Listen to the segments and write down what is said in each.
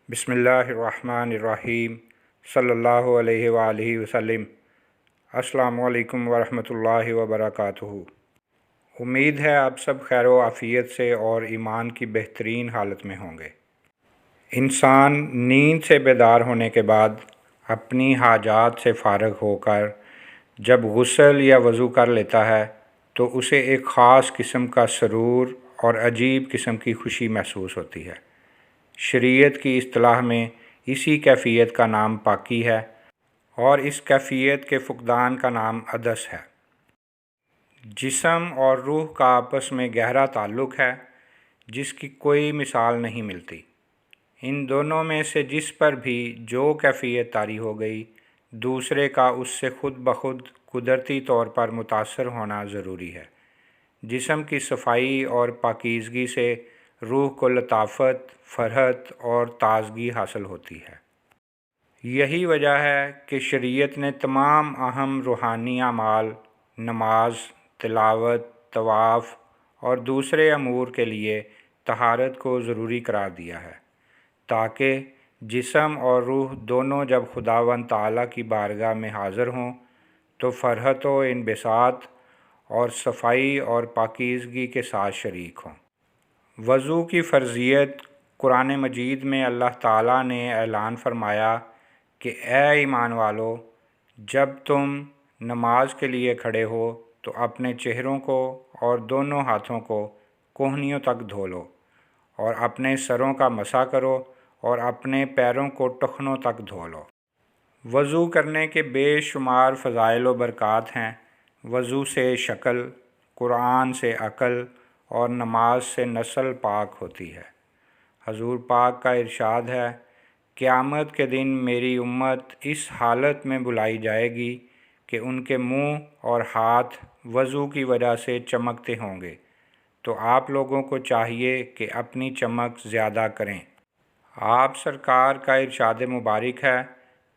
بسم اللہ الرحمن الرحیم صلی اللہ علیہ وآلہ وسلم۔ السلام علیکم ورحمۃ اللہ وبرکاتہ۔ امید ہے آپ سب خیر و عافیت سے اور ایمان کی بہترین حالت میں ہوں گے۔ انسان نیند سے بیدار ہونے کے بعد اپنی حاجات سے فارغ ہو کر جب غسل یا وضو کر لیتا ہے تو اسے ایک خاص قسم کا سرور اور عجیب قسم کی خوشی محسوس ہوتی ہے۔ شریعت کی اصطلاح میں اسی کیفیت کا نام پاکی ہے اور اس کیفیت کے فقدان کا نام عدس ہے۔ جسم اور روح کا آپس میں گہرا تعلق ہے جس کی کوئی مثال نہیں ملتی۔ ان دونوں میں سے جس پر بھی جو کیفیت طاری ہو گئی، دوسرے کا اس سے خود بخود قدرتی طور پر متاثر ہونا ضروری ہے۔ جسم کی صفائی اور پاکیزگی سے روح کو لطافت، فرحت اور تازگی حاصل ہوتی ہے۔ یہی وجہ ہے کہ شریعت نے تمام اہم روحانی اعمال، نماز، تلاوت، طواف اور دوسرے امور کے لیے طہارت کو ضروری قرار دیا ہے، تاکہ جسم اور روح دونوں جب خداوند تعالیٰ کی بارگاہ میں حاضر ہوں تو فرحت و انبساط اور صفائی اور پاکیزگی کے ساتھ شریک ہوں۔ وضو کی فرضیت قرآن مجید میں اللہ تعالیٰ نے اعلان فرمایا کہ اے ایمان والو، جب تم نماز کے لیے کھڑے ہو تو اپنے چہروں کو اور دونوں ہاتھوں کو کہنیوں تک دھو لو اور اپنے سروں کا مسح کرو اور اپنے پیروں کو ٹخنوں تک دھو لو۔ وضو کرنے کے بے شمار فضائل و برکات ہیں۔ وضو سے شکل، قرآن سے عقل اور نماز سے نسل پاک ہوتی ہے۔ حضور پاک کا ارشاد ہے، قیامت کے دن میری امت اس حالت میں بلائی جائے گی کہ ان کے منہ اور ہاتھ وضو کی وجہ سے چمکتے ہوں گے، تو آپ لوگوں کو چاہیے کہ اپنی چمک زیادہ کریں۔ آپ سرکار کا ارشاد مبارک ہے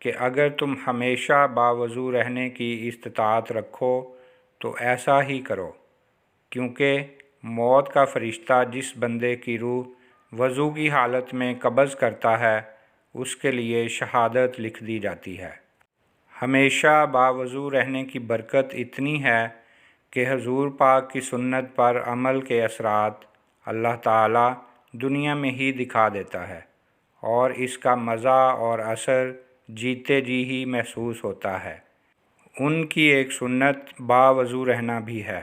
کہ اگر تم ہمیشہ باوضو رہنے کی استطاعت رکھو تو ایسا ہی کرو، کیونکہ موت کا فرشتہ جس بندے کی روح وضو کی حالت میں قبض کرتا ہے اس کے لیے شہادت لکھ دی جاتی ہے۔ ہمیشہ باوضو رہنے کی برکت اتنی ہے کہ حضور پاک کی سنت پر عمل کے اثرات اللہ تعالیٰ دنیا میں ہی دکھا دیتا ہے اور اس کا مزہ اور اثر جیتے جی ہی محسوس ہوتا ہے۔ ان کی ایک سنت باوضو رہنا بھی ہے۔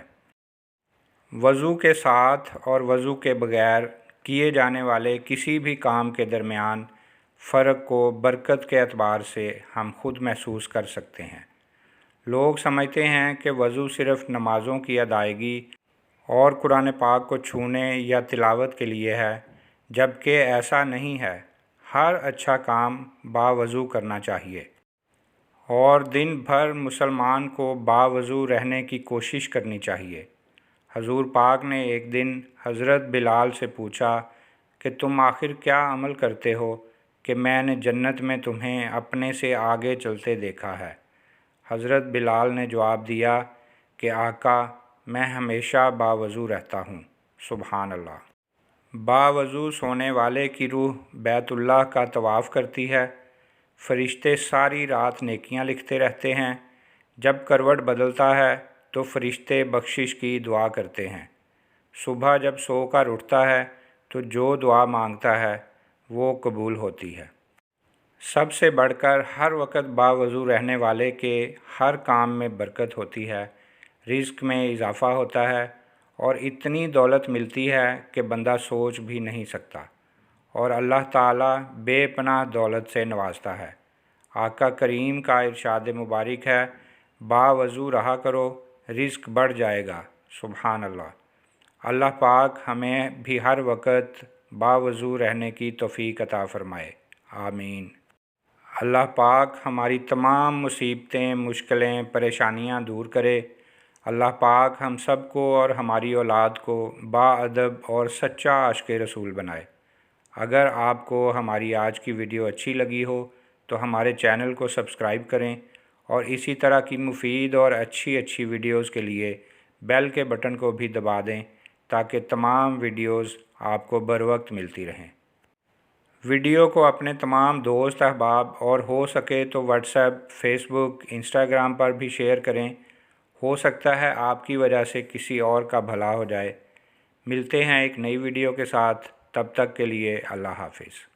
وضو کے ساتھ اور وضو کے بغیر کیے جانے والے کسی بھی کام کے درمیان فرق کو برکت کے اعتبار سے ہم خود محسوس کر سکتے ہیں۔ لوگ سمجھتے ہیں کہ وضو صرف نمازوں کی ادائیگی اور قرآن پاک کو چھونے یا تلاوت کے لیے ہے، جبکہ ایسا نہیں ہے۔ ہر اچھا کام باوضو کرنا چاہیے اور دن بھر مسلمان کو باوضو رہنے کی کوشش کرنی چاہیے۔ حضور پاک نے ایک دن حضرت بلال سے پوچھا کہ تم آخر کیا عمل کرتے ہو کہ میں نے جنت میں تمہیں اپنے سے آگے چلتے دیکھا ہے؟ حضرت بلال نے جواب دیا کہ آقا، میں ہمیشہ باوضو رہتا ہوں۔ سبحان اللہ۔ باوضو سونے والے کی روح بیت اللہ کا طواف کرتی ہے۔ فرشتے ساری رات نیکیاں لکھتے رہتے ہیں۔ جب کروٹ بدلتا ہے تو فرشتے بخشش کی دعا کرتے ہیں۔ صبح جب سو کر اٹھتا ہے تو جو دعا مانگتا ہے وہ قبول ہوتی ہے۔ سب سے بڑھ کر ہر وقت باوضو رہنے والے کے ہر کام میں برکت ہوتی ہے، رزق میں اضافہ ہوتا ہے اور اتنی دولت ملتی ہے کہ بندہ سوچ بھی نہیں سکتا، اور اللہ تعالیٰ بے پناہ دولت سے نوازتا ہے۔ آقا کریم کا ارشاد مبارک ہے، باوضو رہا کرو، رزق بڑھ جائے گا۔ سبحان اللہ۔ اللہ پاک ہمیں بھی ہر وقت باوضو رہنے کی توفیق عطا فرمائے، آمین۔ اللہ پاک ہماری تمام مصیبتیں، مشکلیں، پریشانیاں دور کرے۔ اللہ پاک ہم سب کو اور ہماری اولاد کو باادب اور سچا عاشق رسول بنائے۔ اگر آپ کو ہماری آج کی ویڈیو اچھی لگی ہو تو ہمارے چینل کو سبسکرائب کریں اور اسی طرح کی مفید اور اچھی ویڈیوز کے لیے بیل کے بٹن کو بھی دبا دیں تاکہ تمام ویڈیوز آپ کو بر وقت ملتی رہیں۔ ویڈیو کو اپنے تمام دوست احباب اور ہو سکے تو واٹس ایپ، فیس بک، انسٹاگرام پر بھی شیئر کریں۔ ہو سکتا ہے آپ کی وجہ سے کسی اور کا بھلا ہو جائے۔ ملتے ہیں ایک نئی ویڈیو کے ساتھ، تب تک کے لیے اللہ حافظ۔